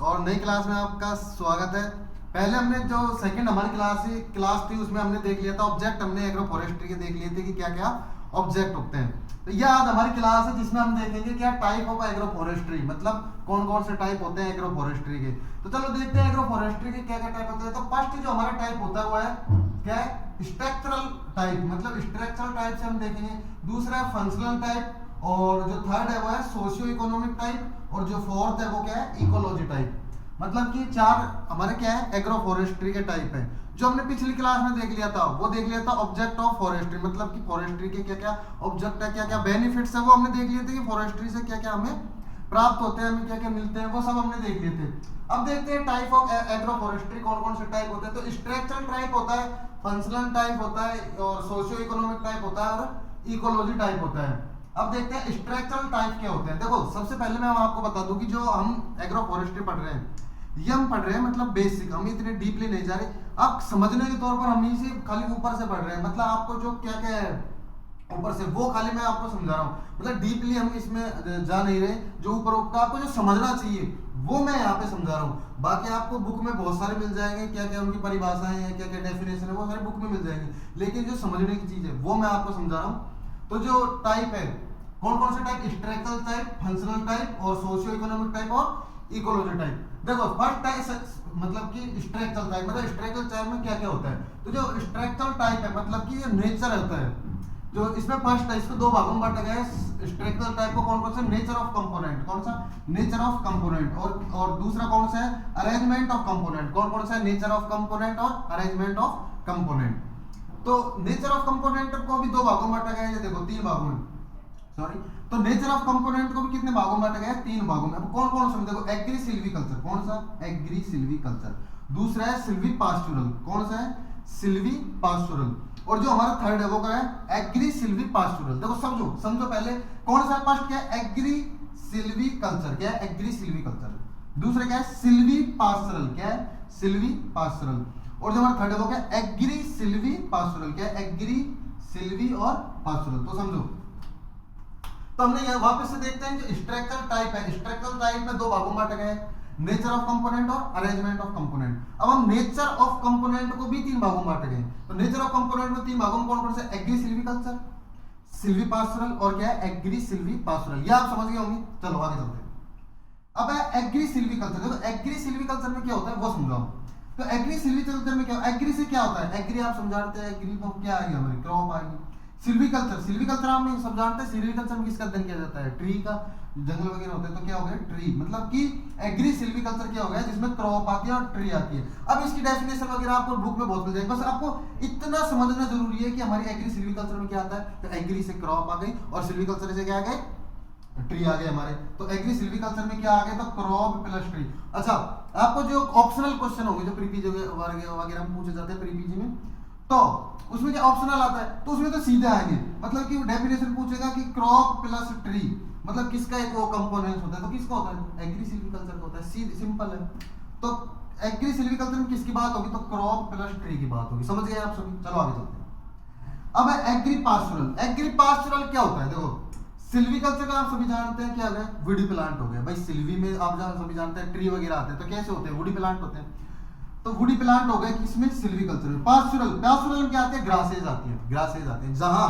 और नई क्लास में आपका स्वागत है। पहले हमने जो सेकंड हमारी क्लास थी उसमें हमने देख लिया था ऑब्जेक्ट, हमने एग्रो फॉरेस्ट्री के देख लिए थे कि क्या क्या ऑब्जेक्ट होते हैं। तो यह आज हमारी क्लास है जिसमें हम देखेंगे क्या टाइप ऑफ एग्रो फॉरेस्ट्री, मतलब कौन कौन से टाइप होते हैं एग्रो फॉरेस्ट्री के। तो चलो देखते हैं एग्रो फॉरेस्ट्री के क्या क्या टाइप होते हैं। तो फर्स्ट जो हमारा टाइप होता है वो है क्या है स्ट्रक्चरल टाइप, मतलब स्ट्रक्चरल टाइप से हम देखेंगे। दूसरा है फंक्शनल टाइप, और जो थर्ड है वो है सोशियो इकोनॉमिक टाइप, और जो फोर्थ है वो क्या है इकोलॉजी टाइप। मतलब कि चार हमारे क्या है एग्रो फॉरेस्ट्री के टाइप है। जो हमने पिछली क्लास में देख लिया था वो देख लिया था ऑब्जेक्ट ऑफ फॉरेस्ट्री, मतलब कि फॉरेस्ट्री के क्या क्या ऑब्जेक्ट है, क्या क्या बेनिफिट्स है वो हमने देख लिए थे कि फॉरेस्ट्री से क्या क्या हमें प्राप्त होते हैं, हमें क्या क्या मिलते हैं, वो सब हमने देख लिए थे। अब देखते हैं टाइप ऑफ एग्रो फॉरेस्ट्री कौन कौन से टाइप होते हैं। तो स्ट्रक्चरल टाइप होता है, फंक्शनल टाइप होता है, और सोशियो इकोनॉमिक टाइप होता है, और इकोलॉजी टाइप होता है। अब देखते हैं स्ट्रक्चरल टाइप क्या होते हैं। देखो सबसे पहले मैं आपको बता दूं कि जो हम एग्रो फॉरेस्ट्री पढ़ रहे हैं ये हम पढ़ रहे हैं मतलब बेसिक, हम इतने डीपली नहीं जा रहे। अब समझने के तौर पर हम इसे खाली ऊपर से पढ़ रहे हैं, मतलब आपको जो क्या क्या है ऊपर से वो खाली मैं आपको समझा रहा हूँ, मतलब डीपली हम इसमें जा नहीं रहे। जो ऊपर ऊपर आपको जो समझना चाहिए वो मैं यहाँ पे समझा रहा हूँ। बाकी आपको बुक में बहुत सारे मिल जाएंगे, क्या क्या उनकी परिभाषाएं हैं, क्या क्या डेफिनेशन है, वो सारे बुक में मिल जाएंगे। लेकिन जो समझने की चीज है वो मैं आपको समझा रहा हूँ। तो जो टाइप है कौन कौन से type, structural type, functional type, और सोशियो इकोनॉमिक टाइप, और इकोलॉजी टाइप। देखो फर्स्ट टाइप मतलब कि स्ट्रक्चरल टाइप, मतलब स्ट्रक्चरल टाइप में क्या क्या होता है। तो जो स्ट्रक्चरल टाइप है मतलब कि ये नेचर होता है। जो इसमें फर्स्ट है, इसको दो भागों में बांटा गया है स्ट्रक्चरल टाइप को। कौन कौन सा, नेचर ऑफ कंपोनेंट, कौन सा नेचर ऑफ कंपोनेंट, और दूसरा कौन सा है अरेंजमेंट ऑफ कंपोनेंट। कौन कौन सा है नेचर ऑफ कंपोनेंट और अरेंजमेंट ऑफ कंपोनेंट। तो नेचर ऑफ कंपोनेंट को भी दो भागों में बांटा गया है, देखो तीन भागों में, सॉरी। तो नेचर ऑफ कंपोनेंट को भी कितने भागों में बांटा गया है, तीन भागों में। अब कौन कौन सा, देखो एग्री सिल्वीकल्चर, कौन सा एग्री सिल्वीकल्चर। दूसरा है सिल्वी पास्टोरल, कौन सा है सिल्वी पास्टोरल। और जो हमारा थर्ड है वो क्या है एग्री सिल्वी पास्टोरल। देखो समझो पहले कौन सा फर्स्ट क्या है एग्री सिल्वी कल्चर, क्या है एग्री सिल्वी कल्चर। दूसरा क्या है सिल्वी पास्टोरल, क्या है सिल्वी पास्टोरल। और जो हमारा थर्ड है वो क्या है एग्री सिल्वी पास्टोरल, क्या है एग्री सिल्वी और पास्टोरल। तो समझो, तो हमने यहाँ वापस से देखते हैं जो स्ट्रक्चरल टाइप है, स्ट्रक्चरल टाइप में दो भागों में बांटा गया है, नेचर ऑफ कंपोनेंट और अरेंजमेंट ऑफ कंपोनेंट। अब हम नेचर ऑफ कंपोनेंट को भी तीन भागों में बांटे गए। तो नेचर ऑफ कंपोनेंट में तीन भागों में कौन कौन से, एग्री सिल्वीकल्चर, सिल्वी पास्टोरल, और क्या है एग्री सिल्वी पास्टोरल। ये आप समझ गए होंगे। चलो आगे चलते हैं। अब है एग्री सिल्वीकल्चर। देखो एग्री सिल्वीकल्चर में क्या होता है वो समझाओ। तो एग्री सिल्वीकल्चर में क्या, एग्री से क्या होता है, एग्री आप समझाते हैं, एग्री तो क्या आएगी हमारी क्रॉप आएगी। सिल्वीकल्चर हम सब जानते हैं, सिल्वीकल्चर में किसका अध्ययन किया जाता है, ट्री का, जंगल वगैरह होते हैं। तो क्या हो गया ट्री, मतलब कि एग्री सिल्वीकल्चर क्या हो गया जिसमें क्रॉप आती है और ट्री आती है। अब इसकी डेफिनेशन वगैरह आपको बुक में बहुत मिल जाएगी, बस आपको इतना समझना जरूरी है कि हमारी एग्री सिल्वीकल्चर में क्या आता है। तो एग्री से क्रॉप आ गई, और सिल्वीकल्चर से क्या आ गए ट्री आ गए हमारे। तो एग्री सिल्वीकल्चर में क्या आ गया, तो क्रॉप प्लस ट्री। अच्छा, आपको जो ऑप्शनल क्वेश्चन होंगे जो प्रीपीजी वगैरह में पूछे जाते हैं प्रीपीजी में, तो उसमें क्या ऑप्शनल आता है, तो उसमें तो सीधे आएंगे। मतलब कि डेफिनेशन पूछेगा कि क्रॉप प्लस ट्री मतलब किसका एक वो कंपोनेंट होता है, तो किसका होता है एग्री सिल्वीकल्चर का होता है, सिंपल है। तो एग्री सिल्वीकल्चर में किसकी बात होगी, तो क्रॉप प्लस ट्री की बात होगी। समझ गए आप सभी। चलो आगे चलते हैं। अब है एग्री पास्टोरल। एग्री पास्टोरल क्या होता है, देखो सिल्वीकल्चर का आप सभी जानते हैं क्या है वुडी प्लांट हो गया भाई। सिल्वी में आप सभी जानते हैं ट्री वगैरह आते हैं, तो कैसे होते हैं वुडी प्लांट होते हैं। तो वुडी प्लांट हो गए किसमें, सिल्वीकल्चर में। पास्टोरल में क्या आते हैं, ग्रासेज आती है, ग्रासेज आते हैं। जहां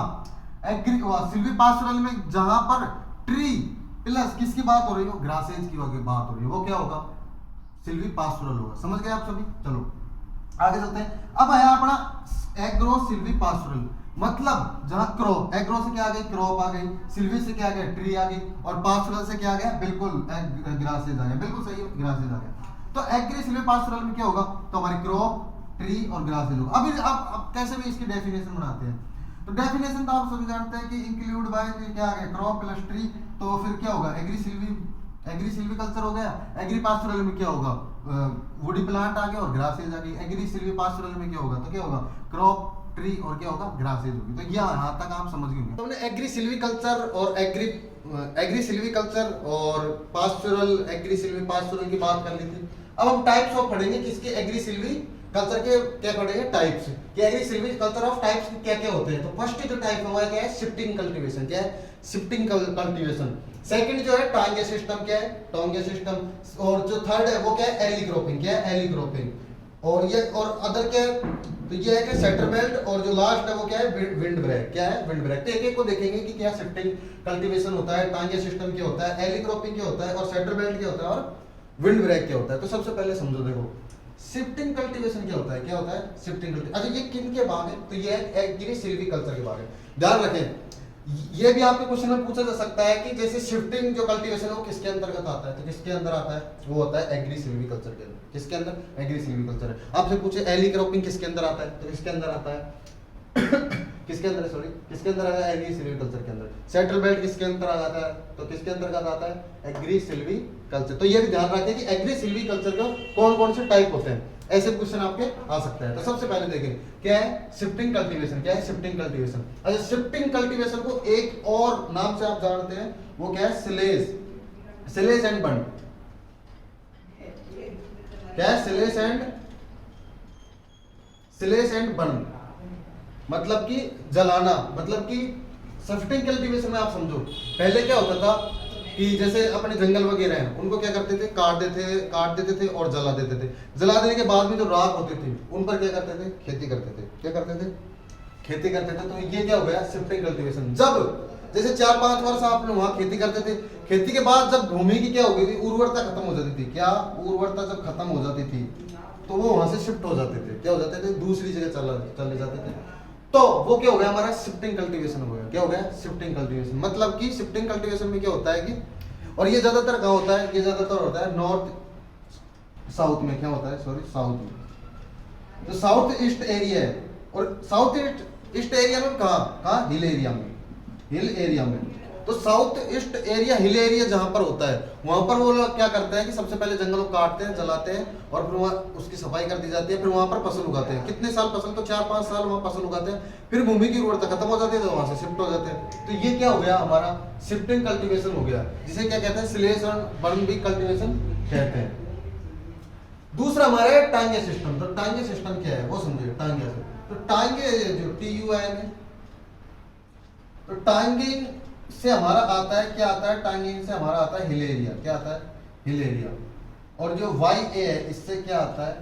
एग्री सिल्वी पास्टोरल में जहां पर ट्री प्लस किसकी बात हो रही हो, ग्रासेज की बात हो रही है, वो क्या होगा सिल्वी पास्टोरल होगा। समझ गए आप सभी। चलो आगे चलते हैं। अब है अपना एग्रो सिल्वी पास्टोरल, मतलब जहां क्रॉप, एग्रो से क्या आ गई क्रॉप आ गई, सिल्वी से क्या आ गया ट्री आ गई, और पास्टोरल से क्या आ गया बिल्कुल ग्रासेज आ गया। बिल्कुल सही है, ग्रासेज आ गया। तो एग्री सिल्वी पास्टोरल में क्या होगा, तो हमारी क्रॉप ट्री और ग्रासेज होगा। अभी आप कैसे भी इसकी डेफिनेशन बनाते हैं, तो डेफिनेशन तो आप सभी जानते हैं कि इंक्लूड बाय क्या आ गया क्रॉप प्लस ट्री। तो फिर क्या होगा एग्री सिल्वीकल्चर हो गया। एग्री पास्टोरल में क्या होगा वुडी प्लांट आ गया और ग्रासेज आ गई। एग्री सिल्वी पास्टोरल में क्या होगा, तो क्या होगा क्रॉप ट्री और क्या होगा ग्रासेज होगी। तो यहाँ तक आप समझ गए। तो हमने एग्री सिल्वीकल्चर और एग्री सिल्वीकल्चर और पास्टोरल एग्री सिल्वी पास्टोरल की बात कर ली थी। अब हम टाइप्स ऑफ पढ़ेंगे किसके, एग्री सिल्वी कल्चर के क्या पढ़ेंगे टाइप्स, कि agrisilviculture of types क्या क्या होते हैं। तो फर्स्ट जो टाइप है वो क्या है शिफ्टिंग कल्टीवेशन। क्या है शिफ्टिंग कल्टीवेशन। सेकंड जो है टांगे सिस्टम, क्या है टांगे सिस्टम। और जो थर्ड है वो क्या है एली क्रॉपिंग, क्या है एली क्रॉपिंग। और ये और अदर क्या है, तो ये है कि सेटर बेल्ट। और जो लास्ट है वो क्या है विंड ब्रेक, क्या है विंड ब्रेक। तो एक एक को देखेंगे कि क्या शिफ्टिंग कल्टीवेशन होता है, टांगे सिस्टम क्या होता है, एली क्रॉपिंग क्या होता है, और सेटर बेल्ट क्या होता है, और विंड ब्रेक क्या होता है। तो सबसे पहले समझो, देखो शिफ्टिंग कल्टीवेशन क्या होता है, क्या होता है शिफ्टिंग कल्टीवेशन। अच्छा ये किन के भाग है, तो ये एग्री सिल्वीकल्चर के भाग है। ध्यान रखें, ये भी आपके क्वेश्चन में पूछा जा सकता है कि जैसे शिफ्टिंग जो कल्टीवेशन है वो किसके अंतर्गत आता है, तो किसके अंदर आता है, वो होता है एग्री सिल्वीकल्चर के अंदर। किसके अंदर, एग्री सिल्वीकल्चर है। आपसे पूछे एली क्रॉपिंग किसके अंदर आता है, तो किसके अंदर आता है किसके अंदर है, सॉरी किसके अंदर आता है, एग्री सिल्वीकल्चर के अंदर। सेटल बेल्ट किसके अंदर आ जाता है, तो किसके अंतर्गत आता है, एग्री सिल्वीकल्चर। तो ये भी ध्यान रखें कि एग्री सिल्वीकल्चर का कौन कौन से टाइप होते हैं, ऐसे क्वेश्चन आपके आ सकते हैं। तो सबसे पहले देखें क्या है शिफ्टिंग कल्टीवेशन, क्या है शिफ्टिंग कल्टीवेशन। अच्छा शिफ्टिंग कल्टीवेशन को एक और नाम से आप जानते हैं, वो क्या है सिलेज, सिलेज एंड बर्न। क्या है सिलेज एंड बर्न, मतलब कि जलाना। मतलब कि शिफ्टिंग कल्टीवेशन में आप समझो पहले क्या होता था कि जैसे अपने जंगल वगैरह हैं उनको क्या करते थे, काट देते थे और जला देते थे। जला देने के बाद में जो राख होती थी उन पर क्या करते थे, खेती करते थे। क्या करते थे, खेती करते थे। तो ये क्या हो गया शिफ्टिंग कल्टीवेशन। जब जैसे 4-5 वर्ष आपने वहां खेती करते थे, खेती के बाद जब भूमि की क्या हो गई थी, उर्वरता खत्म हो जाती थी। क्या उर्वरता जब खत्म हो जाती थी तो वो वहां से शिफ्ट हो जाते थे, क्या हो जाते थे, दूसरी जगह चले जाते थे। तो वो क्या हो गया हमारा शिफ्टिंग कल्टीवेशन हो गया। क्या हो गया शिफ्टिंग कल्टीवेशन। मतलब कि शिफ्टिंग कल्टीवेशन में क्या होता है कि, और ये ज्यादातर कहाँ होता है, ये ज्यादातर होता है नॉर्थ साउथ में। क्या होता है, सॉरी साउथ में, जो साउथ ईस्ट एरिया है। और साउथ ईस्ट एरिया में कहाँ हिल एरिया में, हिल एरिया में। तो south east area hill area जहां पर होता है वहां पर वो लोग क्या करते हैं कि सबसे पहले जंगलों को काटते हैं, जलाते हैं, और फिर वहां उसकी सफाई कर दी जाती है। फिर वहां पर फसल उगाते हैं। कितने साल फसल, तो 4-5 साल वहां फसल उगाते हैं। फिर भूमि की उर्वरता खत्म हो जाती है तो वहां से शिफ्ट हो जाते हैं। तो ये क्या हो गया हमारा शिफ्टिंग कल्टीवेशन हो गया, जिसे क्या कहते हैं सिलेज और बर्न भी कल्टीवेशन कहते हैं। दूसरा हमारा है टांगे सिस्टम। तो टांगे सिस्टम क्या है वो समझिए, टांगे से तो टांगे जो TUIN, तो टांगिंग से हमारा आता है, क्या आता है, टांगिंग से हमारा आता है हिल एरिया। क्या आता है, हिल एरिया। और जो YA है इससे क्या आता है,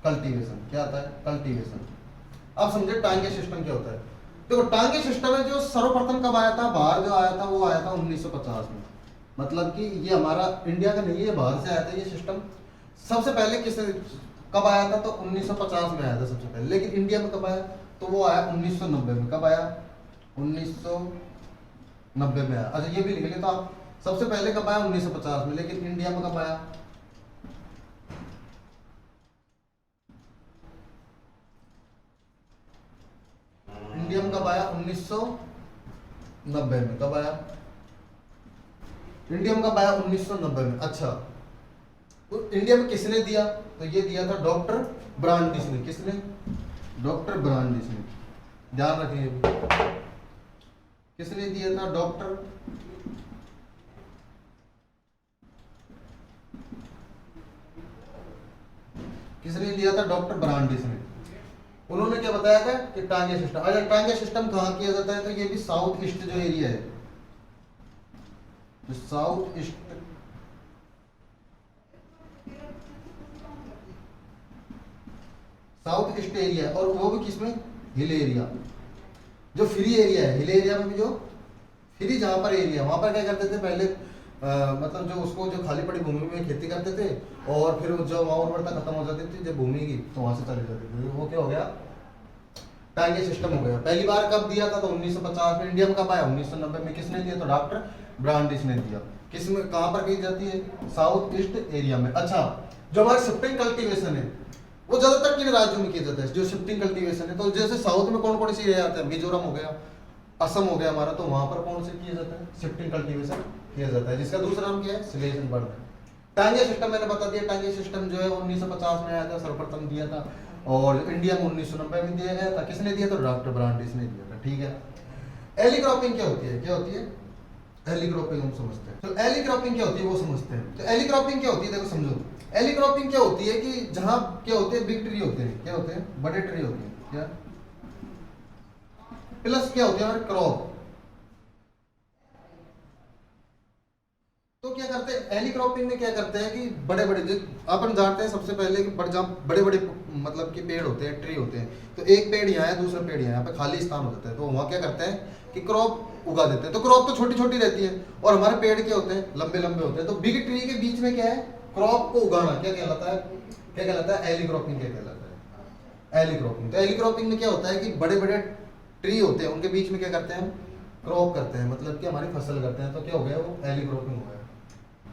कल्टीवेशन। क्या आता है, कल्टीवेशन। अब समझे टांगे सिस्टम क्या होता है। देखो टांगे सिस्टम है जो सर्वप्रथम कब आया था, बाहर जो आया था वो आया था 1950 में। मतलब कि ये हमारा इंडिया का नहीं है, बाहर से आया था ये सिस्टम। सबसे पहले किसने कब आया था, तो 1950 में आया था सबसे पहले। लेकिन इंडिया में कब आया, तो वो आया 1990 में। कब आया, 1990 में आया। अच्छा ये भी लिख लें तो आप, सबसे पहले कब आया 1950 में, लेकिन इंडिया में कब आया, इंडिया में कब आया 1990 में। कब आया इंडिया में, कब आया 1990 में। अच्छा तो इंडिया में किसने दिया, तो ये दिया था डॉक्टर ब्रांडिस ने। किसने, डॉक्टर ब्रांडिस ने। ध्यान रखिए किसने दिया था, डॉक्टर किसने दिया था, डॉक्टर ब्रांडिस ने। उन्होंने क्या बताया था कि टांगे सिस्टम। अच्छा टांगे सिस्टम कहाँ किया जाता है, तो ये भी साउथ ईस्ट जो एरिया है, जो साउथ ईस्ट एरिया, और वो भी किसमें, हिल एरिया। जो फ्री एरिया है, हिल एरिया में भी जो फ्री जहां पर एरिया, वहां पर क्या करते थे पहले, मतलब जो उसको जो खाली पड़ी भूमि में खेती करते थे, और फिर जो वहां उर्वरता खत्म हो जाती थी जब भूमि की, तो वहां से चले जाते थे। वो क्या हो गया, टांगे सिस्टम हो गया। पहली बार कब दिया था, तो 1950 में। इंडिया में कब आया, 1990 में। किसने दिया, तो डॉक्टर ब्रांडिस ने दिया। किस में, कहां पर की जाती है, साउथ ईस्ट एरिया में। अच्छा जो हमारा शिफ्टिंग कल्टीवेशन है वो ज्यादातर किन राज्यों में किया जाता है, जो शिफ्टिंग कल्टीवेशन है। तो जैसे साउथ में कौन कौन सी एरिया आते हैं, मिजोरम हो गया, असम हो गया हमारा, तो वहां पर कौन से किया जाता है, शिफ्टिंग कल्टीवेशन किया जाता है, जिसका दूसरा नाम क्या है, सिलेज एंड बर्न। टांगे सिस्टम मैंने बता दिया, टांगे सिस्टम जो है 1950 में आया था, सर्वप्रथम दिया था, और इंडिया में 1990 में दिया गया था। किसने दिया, तो डॉक्टर ब्रांडिस ने दिया था। ठीक है। एली क्रॉपिंग क्या होती है, क्या होती है, एली क्रॉपिंग हम समझते हैं। तो एली क्रॉपिंग क्या होती है वो समझते हैं। तो एली क्रॉपिंग क्या होती है, देखो समझो। एली क्रॉपिंग क्या होती है कि जहां क्या होते हैं, बिग ट्री होते हैं, क्या होते हैं, बड़े ट्री होते हैं, क्या प्लस क्या होते हैं हमारे क्रॉप, एली क्रॉपिंग में क्या करते हैं कि बड़े बड़े जो अपन जानते हैं सबसे पहले कि जहाँ बड़े बड़े मतलब कि पेड़ होते हैं, ट्री होते हैं, तो एक पेड़ यहाँ है, दूसरा पेड़ यहाँ पे खाली स्थान हो जाता है, तो वहाँ क्या करते हैं कि क्रॉप उगा देते हैं। तो क्रॉप तो छोटी छोटी रहती है और हमारे पेड़ क्या होते हैं, लंबे लंबे होते हैं। तो बिग ट्री के बीच में क्या है, क्रॉप को उगाना क्या कहलाता है, क्या कहलाता है, एली क्रॉपिंग क्या कहलाता है, एली क्रॉपिंग। तो एली क्रॉपिंग में क्या होता है कि बड़े बड़े ट्री होते हैं, उनके बीच में क्या करते हैं, क्रॉप करते हैं, मतलब कि हमारी फसल करते हैं। तो क्या हो गया, वो एली क्रॉपिंग हो गया।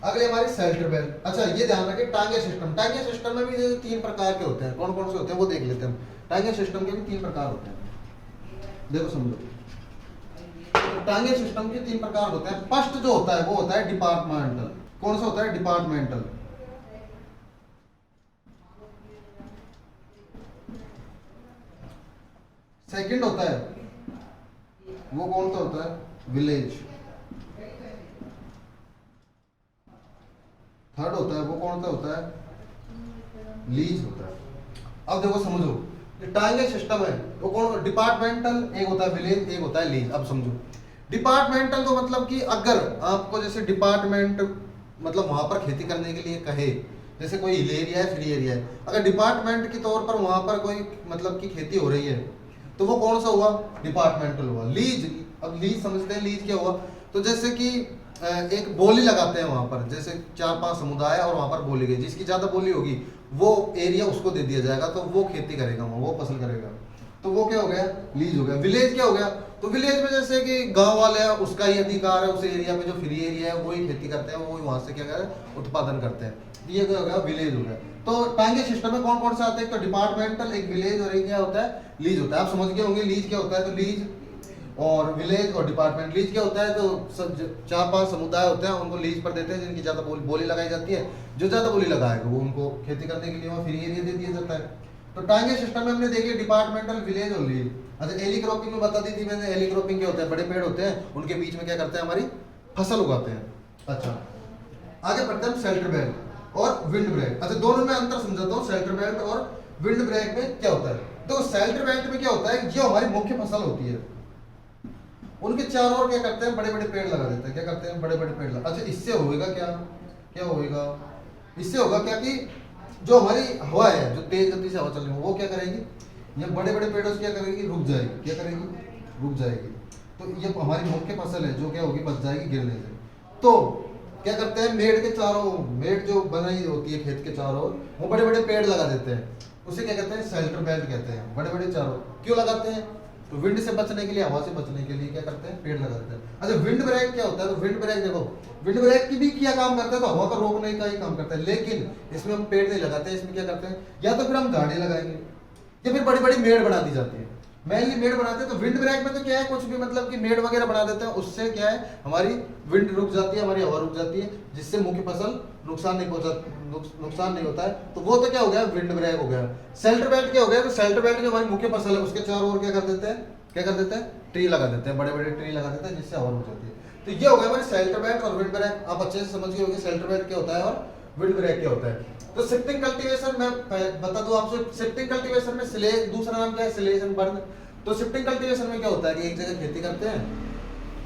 अगले हमारी शेल्टर बेल्ट। अच्छा ये ध्यान रखें, टांगे सिस्टम, टांगे सिस्टम में भी 3 प्रकार के होते हैं। कौन कौन से होते हैं वो देख लेते हैं हम। टांगे सिस्टम के भी 3 प्रकार होते हैं, देखो समझो। तो टांगे सिस्टम के 3 प्रकार होते हैं। फर्स्ट जो होता है वो होता है डिपार्टमेंटल। कौन सा होता है, डिपार्टमेंटल। सेकंड होता है वो कौन सा होता है, विलेज। थर्ड होता है वो कौन सा होता है, लीज होता है। अब देखो समझो, टांगे सिस्टम है वो कौन, डिपार्टमेंटल एक होता है, विलेज एक होता है, लीज। अब समझो डिपार्टमेंटल तो मतलब कि अगर आपको जैसे डिपार्टमेंट मतलब वहां पर खेती करने के लिए कहे, जैसे कोई हिल एरिया है, फ्री एरिया है, अगर डिपार्टमेंट के तौर पर वहां पर कोई मतलब की खेती हो रही है तो वो कौन सा हुआ, डिपार्टमेंटल हुआ। लीज, अब लीज समझते हैं, लीज क्या हुआ, तो जैसे कि एक बोली लगाते हैं वहां पर, जैसे 4-5 समुदाय और वहां पर बोली गई, जिसकी ज्यादा बोली होगी वो एरिया उसको दे दिया जाएगा, तो वो खेती करेगा वहां, वो फसल करेगा, तो वो क्या हो गया, लीज हो गया। विलेज क्या हो गया, तो विलेज में जैसे कि गांव वाले हैं, उसका ही अधिकार है, उस एरिया में जो फ्री एरिया है वो ही खेती करते हैं, वो ही वहां से क्या करें, उत्पादन करते हैं, ये क्या हो गया, विलेज हो गया। तो टांगे सिस्टम में कौन कौन से आते हैं, तो डिपार्टमेंटल, एक विलेज और एक क्या होता है, लीज होता है। आप समझ गए होंगे लीज क्या होता है, तो लीज और विलेज और डिपार्टमेंट। लीज क्या होता है, तो सब 4-5 समुदाय होते हैं, उनको लीज पर देते हैं, जिनकी ज्यादा बोली लगाई जाती है, जो ज्यादा बोली लगाएगा वो उनको खेती करने के लिए वहाँ फ्री एरिया दे दिया जाता है। तो टांगे सिस्टम में हमने देखिए डिपार्टमेंटल, विलेज और लीज। अच्छा एली क्रॉपिंग में बता दी थी मैंने, एली क्रॉपिंग क्या होता है, बड़े पेड़ होते हैं, उनके बीच में क्या करते हैं, हमारी फसल उगाते हैं। अच्छा आगे बढ़ते हैं शेल्टर बेल्ट और विंड ब्रेक। अच्छा दोनों में अंतर समझाता हूँ, शेल्टर बेल्ट और विंड ब्रेक में क्या होता है। तो शेल्टर बेल्ट में क्या होता है, जो हमारी मुख्य फसल होती है उनके चारों ओर क्या करते हैं, बड़े बड़े पेड़ लगा देते हैं। क्या करते हैं, बड़े बड़े पेड़ लगा। अच्छा इससे होएगा क्या, क्या होएगा, इससे होगा क्या कि जो हमारी हवा है, जो तेज गति से हवा चल रही है, वो क्या करेगी, ये बड़े बड़े पेड़ों से क्या करेगी, रुक जाएगी। क्या करेगी, रुक जाएगी। तो ये हमारी मुख्य फसल है जो क्या होगी, बच जाएगी गिरने से। तो क्या करते हैं, मेड़ के चारों, मेड़ जो बनाई होती है खेत के चारों ओर, वो बड़े बड़े पेड़ लगा देते हैं, उसे क्या कहते हैं, शेल्टर बेल्ट कहते हैं। बड़े बड़े चारों क्यों लगाते हैं, तो विंड से बचने के लिए, हवा से बचने के लिए क्या करते हैं, पेड़ लगाते हैं। अच्छा विंड ब्रेक क्या होता है, तो विंड ब्रेक देखो, विंड ब्रेक की भी क्या काम करता है, तो हवा को रोकने का ही काम करता है, लेकिन इसमें हम पेड़ नहीं लगाते, इसमें क्या करते हैं, या तो फिर हम झाड़ी लगाएंगे या फिर बड़ी बड़ी मेड़ बना दी जाती है, मेनली मेड़ बनाते हैं। तो विंड ब्रेक में तो क्या है, कुछ भी मतलब कि मेड़ वगैरह बना देते हैं, उससे क्या है, हमारी विंड रुक जाती है, हमारी हवा रुक जाती है, जिससे मुख्य फसल नुकसान नहीं पहुंचा, नुकसान नहीं होता है। तो वो तो क्या हो गया, विंड ब्रेक हो गया। शेल्टर बेल्ट क्या हो गया, तो शेल्टर बेल्ट जो हमारी मुख्य फसल है उसके चारों ओर क्या कर देते हैं, क्या कर देते हैं, ट्री लगा देते हैं, बड़े बड़े ट्री लगा देते हैं, जिससे हवा रुक जाती है। तो ये हो गया हमारे शेल्टर बेल्ट और विंड ब्रेक। आप अच्छे से समझ गए होंगे शेल्टर बेल्ट क्या होता है और विंड ब्रेक क्या होता है। तो शिफ्टिंग कल्टीवेशन में बता दूं आपसे, शिफ्टिंग कल्टीवेशन में सिलेज, दूसरा नाम क्या है, सिलेज एंड बर्न। तो शिफ्टिंग कल्टीवेशन में क्या होता है कि एक जगह खेती करते हैं,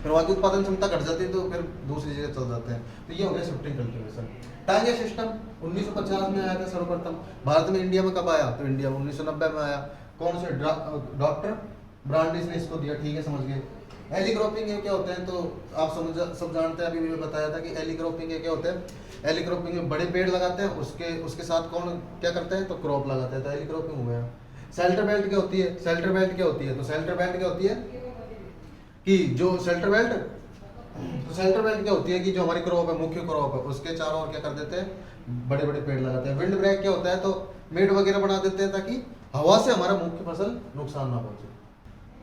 फिर वहां की उत्पादन क्षमता घट जाती है, तो फिर दूसरी जगह चल जाते हैं। तो ये हो गया शिफ्टिंग कल्टीवेशन। टांगे सिस्टम 1950 में आया था सर्वप्रथम भारत में। इंडिया में कब आया, तो इंडिया में 1990 में आया। कौन से, डॉक्टर ब्रांडिस ने इसको दिया, ठीक है समझ गए। एली क्रॉपिंग क्या होता है, तो आप सब जानते हैं, अभी मैंने बताया था कि एली क्रॉपिंग क्या होता है। एली क्रॉपिंग में बड़े पेड़ लगाते हैं, उसके साथ कौन क्या करता है, तो क्रॉप लगाता है, तो एली क्रॉपिंग हो गया। शेल्टर बेल्ट क्या होती है, शेल्टर बेल्ट क्या होती है, तो शेल्टर बेल्ट क्या होती है कि जो शेल्टर बेल्ट, तो शेल्टर बेल्ट क्या होती है कि जो हमारी क्रॉप है, मुख्य क्रॉप है, उसके चारों ओर क्या कर देते हैं, बड़े बड़े पेड़ लगाते हैं। विंड ब्रेक क्या होता है, तो मेड़ वगैरह बना देते हैं ताकि हवा से हमारा मुख्य फसल नुकसान ना पहुंचे।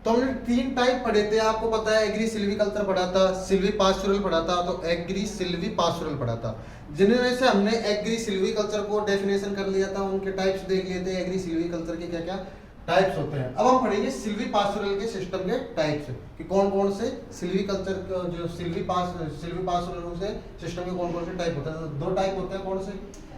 तो हमने 3 टाइप पढ़े थे, आपको पता है, एग्री सिल्वीकल्चर पढ़ा था, सिल्वी पास्चुरल पढ़ा था, तो एग्री सिल्वी पास्चुरल पढ़ा था, जिनमें से हमने एग्री सिल्वीकल्चर को डेफिनेशन कर लिया था, उनके टाइप्स देख लिए थे, एग्री सिल्वीकल्चर के क्या क्या टाइप्स होते हैं। अब हम पढ़ेंगे सिल्वी पास्चुरल के सिस्टम के टाइप्स कि कौन कौन से सिल्वीकल्चर जो सिल्वी पास्चुरल से सिस्टम के कौन कौन से टाइप होते हैं। तो 2 टाइप होते हैं, कौन से,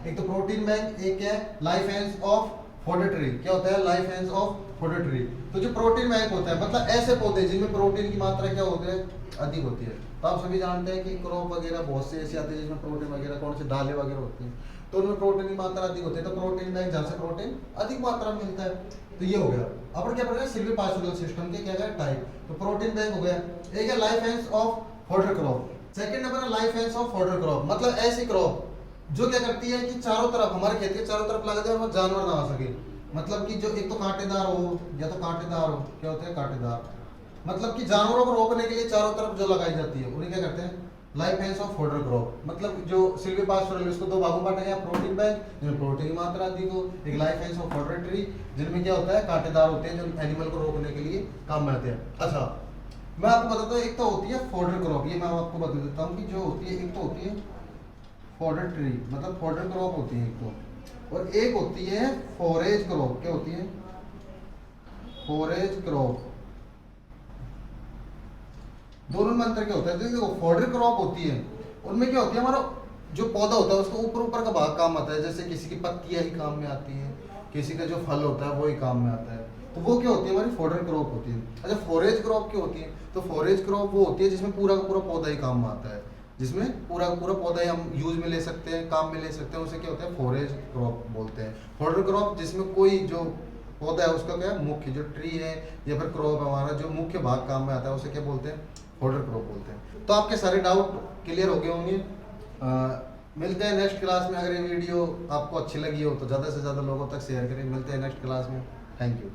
एक तो प्रोटीन बैंक, एक है लाइफ हेंस ऑफ फोडेट्री। क्या होता है, लाइफ हेंस ऑफ फोडेट्री। तो जो प्रोटीन बैंक होता है, मतलब ऐसे पौधे जिनमें प्रोटीन की मात्रा क्या होती है, अधिक होती है। तो आप सभी जानते हैं कि क्रॉप वगैरह बहुत से ऐसे आते हैं जिसमें प्रोटीन वगैरह कौन से दालें वगैरह होती हैं, तो उनमें प्रोटीन की मात्रा अधिक होती है। तो प्रोटीन बैंक जहाँ से प्रोटीन अधिक मात्रा में मिलता है। तो ये हो गया। अपन क्या पढ़ेंगे सिल्वीपास्टोरल सिस्टम के क्या क्या टाइप। तो प्रोटीन बैंक हो गया। एक है life hence of fodder crop. Second number है life hence of fodder crop, मतलब ऐसी क्रॉप जो क्या करती है कि चारों तरफ हमारे खेत के चारों तरफ लगा दे और जानवर ना आ सके। मतलब कि जो एक तो कांटेदार हो या तो कांटेदार हो, क्या होते हैं कांटेदार, मतलब कि जानवरों को रोकने के लिए चारों तरफ जो लगाई जाती है उन्हें क्या करते हैं live hence of fodder crop. मतलब जो सिल्वीपास्टोरल इसको दो भागों में बांटा गया, प्रोटीन बैंक जिनमें प्रोटीन की मात्रा अधिक हो, एक live hence of fodder tree जिनमें क्या होता है कांटेदार होते हैं जो एनिमल को रोकने के लिए काम में आते हैं। अच्छा मैं आपको बताता हूँ, एक तो होती है फॉडर क्रॉप, ये मैं आपको बता देता हूँ कि जो होती है एक तो होती है फॉडर ट्री मतलब फॉडर क्रॉप होती है एक तो, और एक होती है फॉरेज क्रॉप। क्या होती है फॉरेज क्रॉप। दोनों में अंतर क्या होता है, देखो फॉडर क्रॉप होती है उनमें क्या होती है हमारा जो पौधा होता है उसको ऊपर ऊपर का भाग काम आता है, जैसे किसी की पत्तियां ही काम में आती हैं, किसी का जो फल होता है वो ही काम में आता है। तो वो क्या होती है हमारी फॉडर क्रॉप होती है। अच्छा फॉरेज क्रॉप क्या होती है, तो फॉरेज क्रॉप वो होती है जिसमें पूरा का पूरा पौधा ही काम में आता है, जिसमें पूरा का पूरा पौधा ही हम यूज में ले सकते हैं, काम में ले सकते हैं, उसे क्या होता है फॉरेज क्रॉप बोलते हैं। फॉडर क्रॉप जिसमें कोई जो पौधा है उसका क्या है मुख्य जो ट्री है या फिर क्रॉप है हमारा जो मुख्य भाग काम में आता है उसे क्या बोलते हैं फॉडर क्रॉप बोलते हैं। तो आपके सारे डाउट क्लियर हो गए होंगे। मिलते हैं नेक्स्ट क्लास में। अगर ये वीडियो आपको अच्छी लगी हो तो ज़्यादा से ज़्यादा लोगों तक शेयर करें। मिलते हैं नेक्स्ट क्लास में। Thank you.